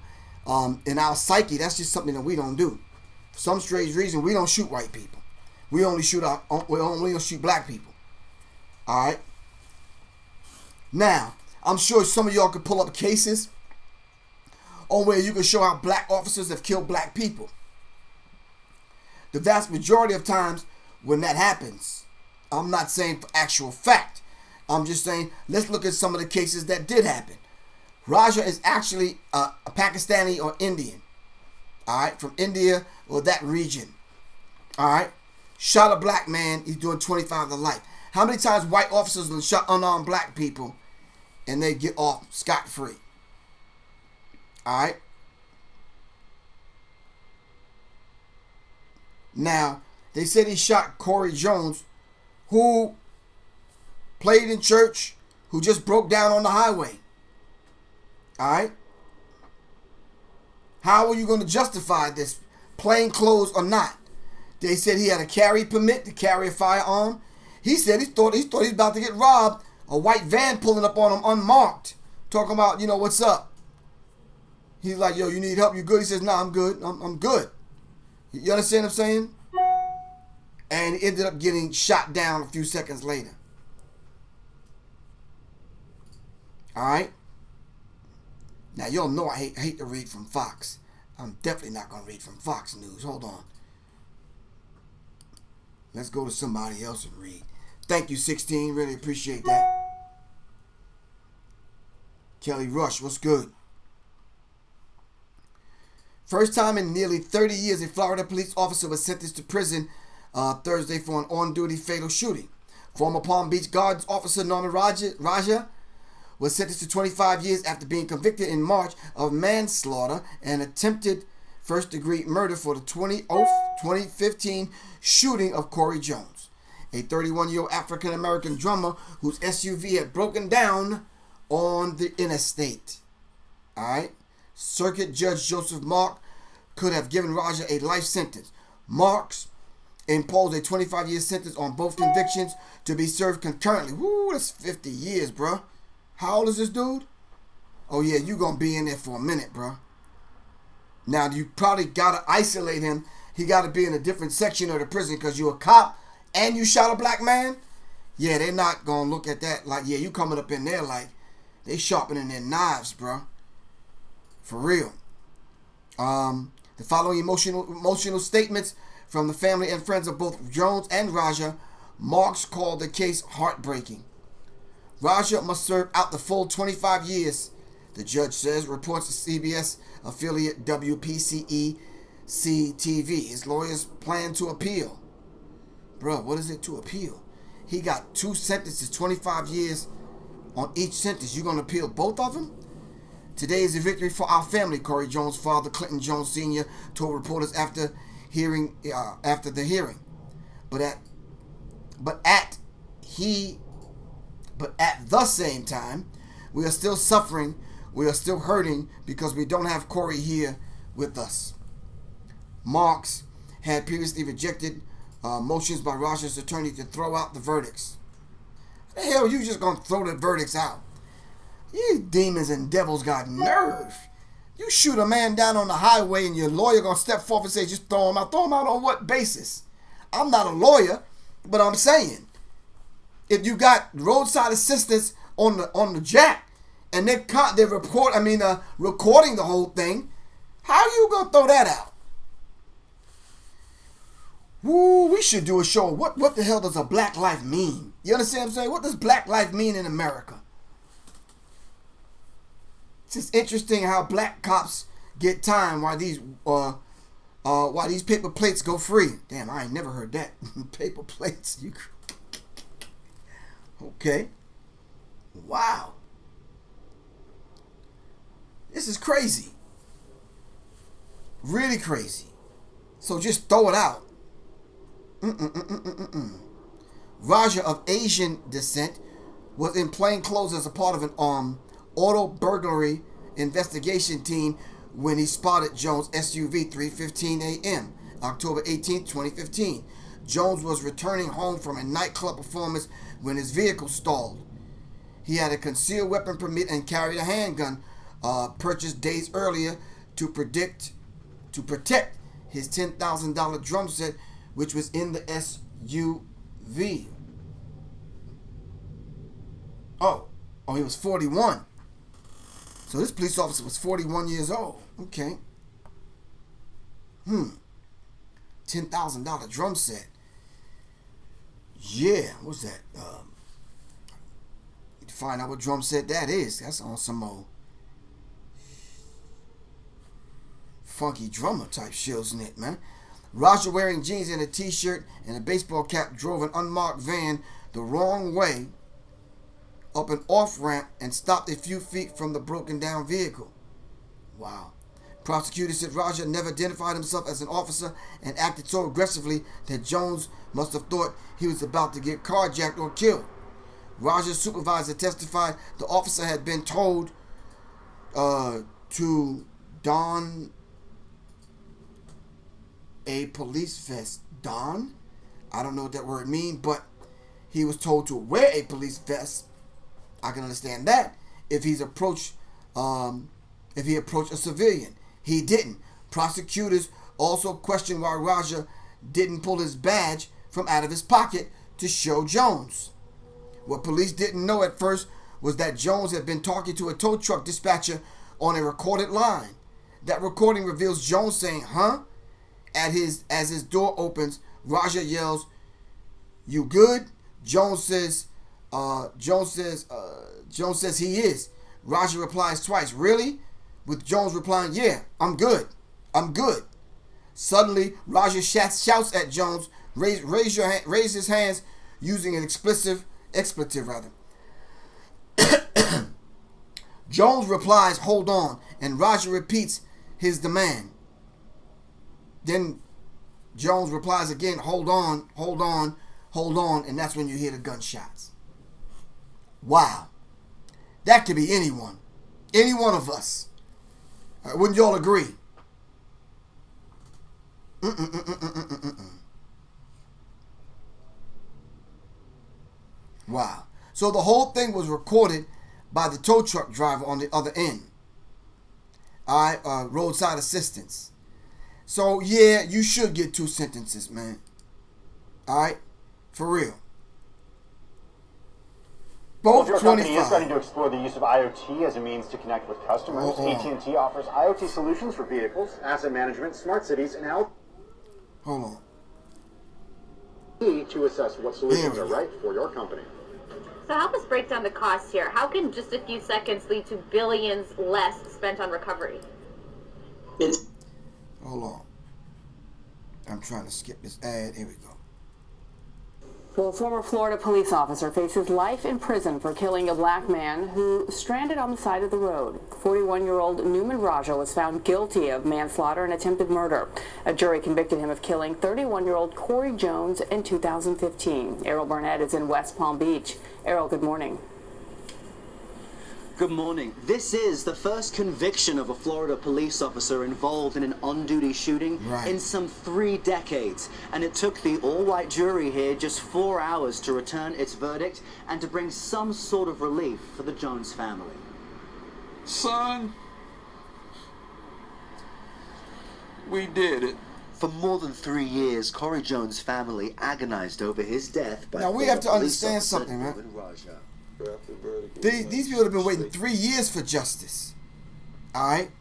In our psyche, that's just something that we don't do. For some strange reason, we don't shoot white people. We only shoot black people. All right. Now, I'm sure some of y'all could pull up cases on where you can show how black officers have killed black people. The vast majority of times when that happens, I'm not saying for actual fact. I'm just saying, let's look at some of the cases that did happen. Raja is actually a Pakistani or Indian. All right, from India or that region. All right, shot a black man. He's doing 25 to life. How many times white officers have shot unarmed black people and they get off scot-free? All right. Now, they said he shot Corey Jones, who played in church, who just broke down on the highway. All right. How are you going to justify this, plain clothes or not? They said he had a carry permit to carry a firearm. He said he thought he was about to get robbed. A white van pulling up on him unmarked, talking about, what's up. He's like, yo, you need help? You good? He says, nah, I'm good. I'm good. You understand what I'm saying? And he ended up getting shot down a few seconds later. All right. Now, y'all know I hate to read from Fox. I'm definitely not going to read from Fox News. Hold on. Let's go to somebody else and read. Thank you, 16. Really appreciate that. Kelly Rush, what's good? First time in nearly 30 years, a Florida police officer was sentenced to prison Thursday for an on-duty fatal shooting. Former Palm Beach Guards officer Norman Raja was sentenced to 25 years after being convicted in March of manslaughter and attempted first-degree murder for the 2015 shooting of Corey Jones, a 31-year-old African-American drummer whose SUV had broken down on the interstate. All right. Circuit Judge Joseph Mark could have given Raja a life sentence. Marks imposed a 25-year sentence on both convictions to be served concurrently. Woo, that's 50 years, bro. How old is this dude? Oh, yeah, you going to be in there for a minute, bro. Now, you probably got to isolate him. He got to be in a different section of the prison because you're a cop and you shot a black man. Yeah, they're not going to look at that like, yeah, you coming up in there like they sharpening their knives, bro. For real. The following emotional statements from the family and friends of both Jones and Raja. Marks called the case heartbreaking. Raja must serve out the full 25 years, the judge says, reports to CBS affiliate WPCE-TV. His lawyers plan to appeal. Bro, what is it to appeal? He got 2 sentences, 25 years on each sentence. You going to appeal both of them? Today is a victory for our family, Corey Jones' father, Clinton Jones Sr., told reporters after the hearing. But at the same time, we are still suffering. We are still hurting because we don't have Corey here with us. Marks had previously rejected motions by Raja's attorney to throw out the verdicts. How the hell are you just going to throw the verdicts out? You demons and devils got nerve. You shoot a man down on the highway and your lawyer going to step forth and say, just throw him out. Throw him out on what basis? I'm not a lawyer, but I'm saying, if you got roadside assistance on the jack and they're recording the whole thing, How you gonna throw that out? Woo, we should do a show. What the hell does a black life mean? You understand what I'm saying? What does black life mean in America? It's just interesting how black cops get time while these paper plates go free. Damn, I ain't never heard that. Paper plates. Okay. Wow. This is crazy. Really crazy. So just throw it out. Raja, of Asian descent, was in plain clothes as a part of an auto burglary investigation team when he spotted Jones' SUV 3:15 a.m. October 18, 2015. Jones was returning home from a nightclub performance when his vehicle stalled. He had a concealed weapon permit and carried a handgun purchased days earlier to protect his $10,000 drum set, which was in the SUV. Oh, he was 41. So this police officer was 41 years old. Okay. $10,000 drum set. Yeah, what's that? Need to find out what drum set that is. That's on some old funky drummer type shills in it, man. Roger, wearing jeans and a t-shirt and a baseball cap, drove an unmarked van the wrong way up an off-ramp and stopped a few feet from the broken down vehicle. Wow. Prosecutors said Roger never identified himself as an officer and acted so aggressively that Jones must have thought he was about to get carjacked or killed. Roger's supervisor testified the officer had been told to don a police vest. Don? I don't know what that word means, but he was told to wear a police vest. I can understand that if he approached a civilian. He didn't. Prosecutors also questioned why Roger didn't pull his badge from out of his pocket to show Jones. What police didn't know at first was that Jones had been talking to a tow truck dispatcher on a recorded line. That recording reveals Jones saying, "Huh?" As his door opens, Roger yells, "You good?" Jones says he is. Roger replies twice, "Really?" With Jones replying, "Yeah, I'm good. I'm good." Suddenly, Roger shouts at Jones, raise his hands using an expletive. Jones replies, "Hold on," and Roger repeats his demand. Then Jones replies again, "Hold on, hold on, hold on," and that's when you hear the gunshots. Wow. That could be anyone. Any one of us. Wouldn't y'all agree? Wow. So the whole thing was recorded by the tow truck driver on the other end. All right, roadside assistance. So yeah, you should get 2 sentences, man. All right, for real. Both your 25. company is starting to explore the use of IoT as a means to connect with customers. AT&T offers IoT solutions for vehicles, asset management, smart cities, and health. Hold on. To assess what solutions are right for your company. So help us break down the costs here. How can just a few seconds lead to billions less spent on recovery? Hold on. I'm trying to skip this ad. Here we go. Well, a former Florida police officer faces life in prison for killing a black man who stranded on the side of the road. 41-year-old Newman Raja was found guilty of manslaughter and attempted murder. A jury convicted him of killing 31-year-old Corey Jones in 2015. Errol Burnett is in West Palm Beach. Errol, good morning. Good morning. This is the first conviction of a Florida police officer involved in an on-duty shooting in some 3 decades. And it took the all-white jury here just 4 hours to return its verdict and to bring some sort of relief for the Jones family. Son, we did it. For more than 3 years, Corey Jones' family agonized over his death. Now we have to understand something, man. These people have been waiting 3 years for justice. All right?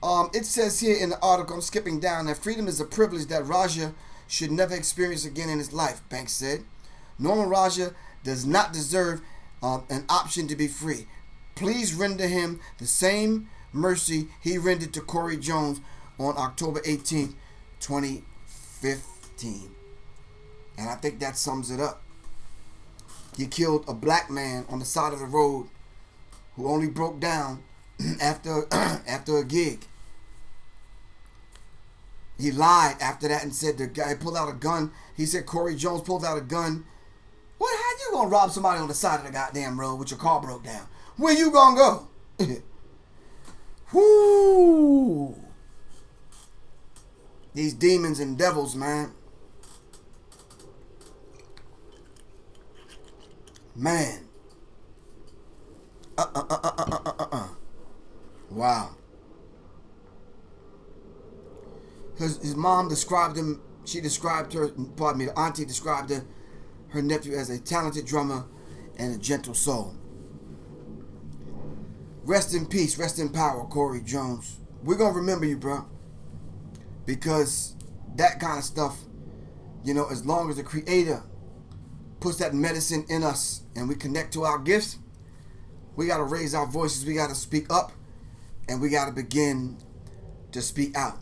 It says here in the article, I'm skipping down, that freedom is a privilege that Raja should never experience again in his life, Banks said. Norman Raja does not deserve an option to be free. Please render him the same mercy he rendered to Corey Jones on October 18th, 2015. And I think that sums it up. He killed a black man on the side of the road who only broke down after a gig. He lied after that and said the guy pulled out a gun. He said Corey Jones pulled out a gun. What? How you gonna rob somebody on the side of the goddamn road with your car broke down? Where you gonna go? Whoo! These demons and devils, man. Man. Wow. His mom described him, the auntie described her nephew as a talented drummer and a gentle soul. Rest in peace, rest in power, Corey Jones. We're going to remember you, bro. Because that kind of stuff, as long as the Creator puts that medicine in us and we connect to our gifts, we got to raise our voices, we got to speak up, and we got to begin to speak out.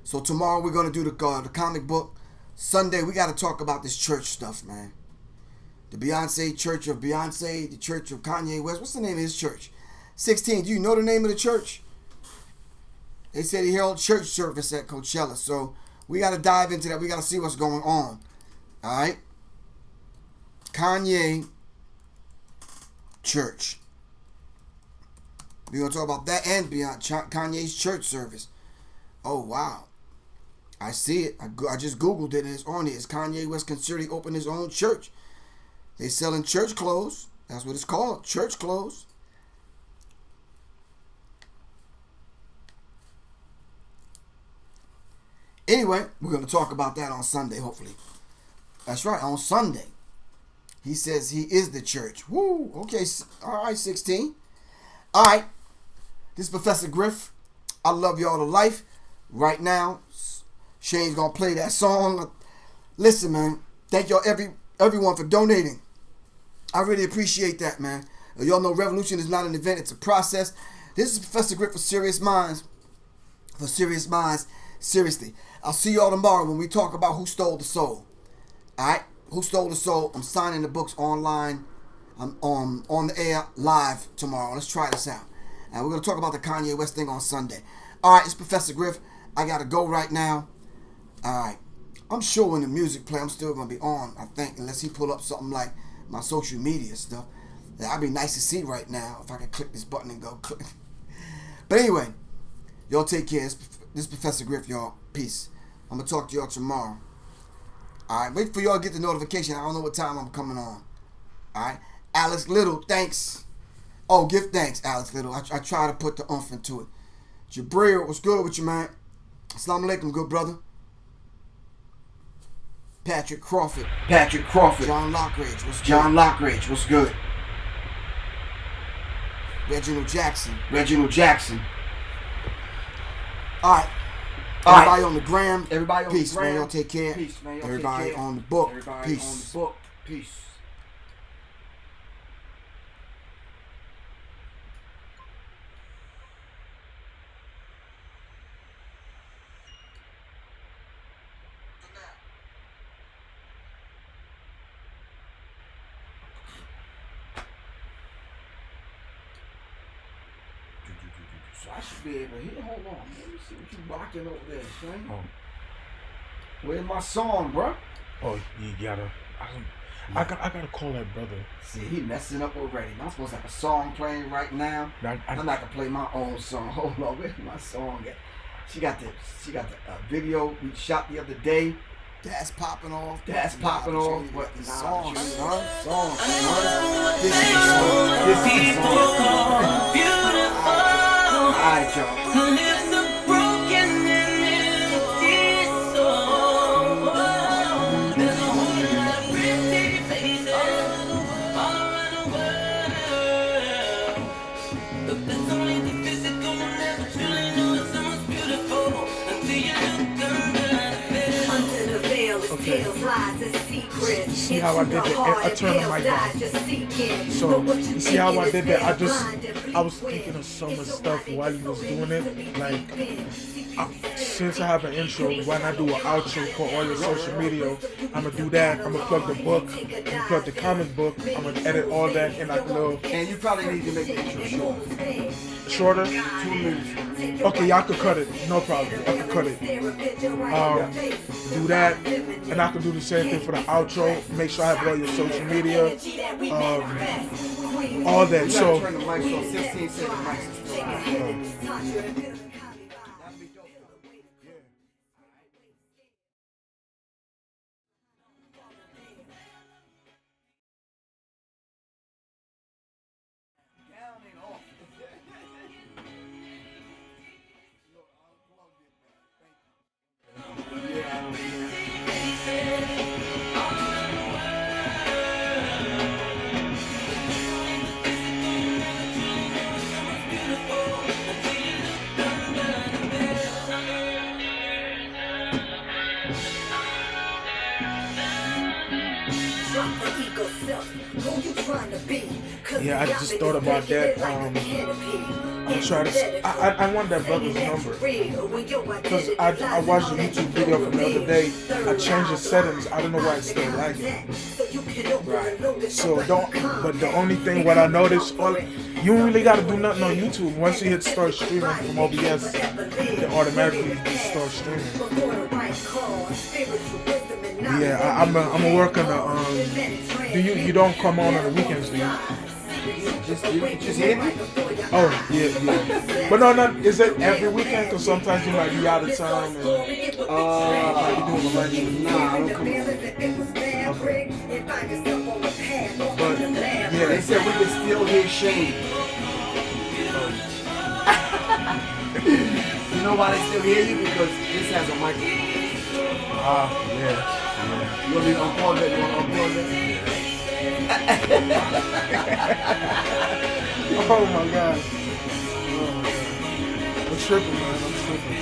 So tomorrow we're going to do the comic book. Sunday we got to talk about this church stuff, man. The Beyonce Church of Beyonce, the Church of Kanye West. What's the name of his church? 16. Do you know the name of the church? They said he held church service at Coachella. So we got to dive into that. We got to see what's going on. All right? Kanye Church. We're going to talk about that and beyond Kanye's church service. Oh, wow. I see it. I just Googled it and it's on here. Is Kanye West considering opening his own church? They selling church clothes. That's what it's called. Church clothes. Anyway, we're going to talk about that on Sunday, hopefully. That's right, on Sunday. He says he is the church. Woo! Okay, all right, 16. All right. This is Professor Griff. I love y'all to life. Right now, Shane's going to play that song. Listen, man. Thank y'all everyone for donating. I really appreciate that, man. Y'all know revolution is not an event. It's a process. This is Professor Griff for Sirius Mindz. For Sirius Mindz. Seriously. I'll see y'all tomorrow when we talk about who stole the soul. Alright? Who stole the soul? I'm signing the books online. I'm on the air live tomorrow. Let's try this out. And we're going to talk about the Kanye West thing on Sunday. Alright, it's Professor Griff. I got to go right now. Alright. I'm sure when the music play, I'm still going to be on, I think, unless he pull up something like my social media stuff. That'd be nice to see right now if I could click this button and go click. But anyway, y'all take care. This is Professor Griff, y'all. Peace. I'm going to talk to y'all tomorrow. Alright, wait for y'all to get the notification. I don't know what time I'm coming on. Alright. Alex Little, thanks. Oh, give thanks, Alex Little. I try to put the oomph into it. Jabril, what's good with you, man? Assalamu alaikum, good brother. Patrick Crawford. John Lockridge, what's good? Reginald Jackson. Alright. Everybody on the gram. Peace, man. Y'all take care. Everybody on the book. Peace. So I should be able to hear. Hold on. Let me see what you rocking over there, son. Oh. Where's my song, bro? Oh, you gotta. I gotta call that brother. See, he messing up already. I'm supposed to have a song playing right now. I'm not gonna play my own song. Hold on, where's my song at? She got the video we shot the other day. That's popping off. What the song, son? This is the song. Alright, y'all. But that's only the physical, never truly know it's Okay. See how I did that? I turned the mic down. So you see how I did that? I was thinking of so much stuff while he was doing it. Like, since I have an intro, why not do an outro for all your social media? I'm gonna do that. I'm gonna plug the book. I'm gonna plug the comic book. I'm gonna edit all that in like a little. And you probably need to make the intro Shorter? shorter. 2 minutes. Okay, y'all could cut it. No problem. I could cut it. Do that, and I can do the same thing for the outro. Make sure I have all your social media, all that. You So. gotta turn the mic so 16-second mics is still Yeah, I just thought about that. I'm trying to. I want that brother's number because I watched a YouTube video from the other day. I changed the settings. I don't know why it's still lagging. Right. So but the only thing what I noticed, you don't really gotta do nothing on YouTube. Once you hit start streaming from OBS, it automatically start streaming. Yeah, I'm gonna work on the. You don't come on the weekends, do you? Just hit me? Oh, yeah. But no, is it every weekend? Because sometimes you might be out of time and might be doing elections. Nah, I don't come on. Okay. But, yeah. They said we can still hear Shane. You know why they still hear you? Because this has a microphone. Yeah. You want me to unplug that? You want to unplug that? Oh my God. I'm tripping, man. I'm tripping.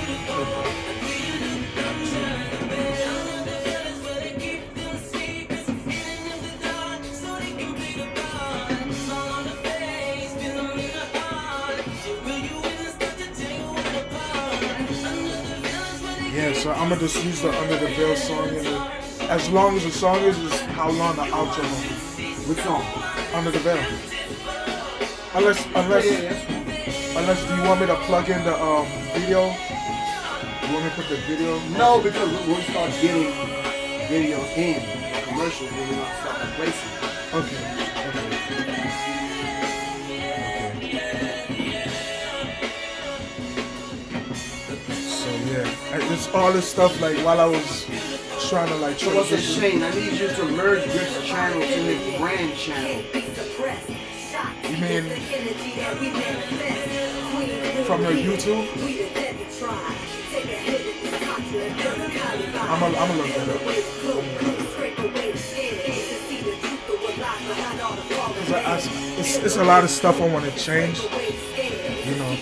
Yeah, so I'm gonna just use the Under the Veil song, and as long as the song is how long the outro will be. Which song? Under the Veil. Unless, do you want me to plug in the video? You want me to put the video? No, because we'll start getting video in commercials when we want to start replacing. Okay. So yeah, it's all this stuff like while I was trying to like. So what's a Shane? I need you to merge Griff's channel to his brand channel. You mean from her YouTube? I'm gonna look that up. It's a lot of stuff I want to change, you know.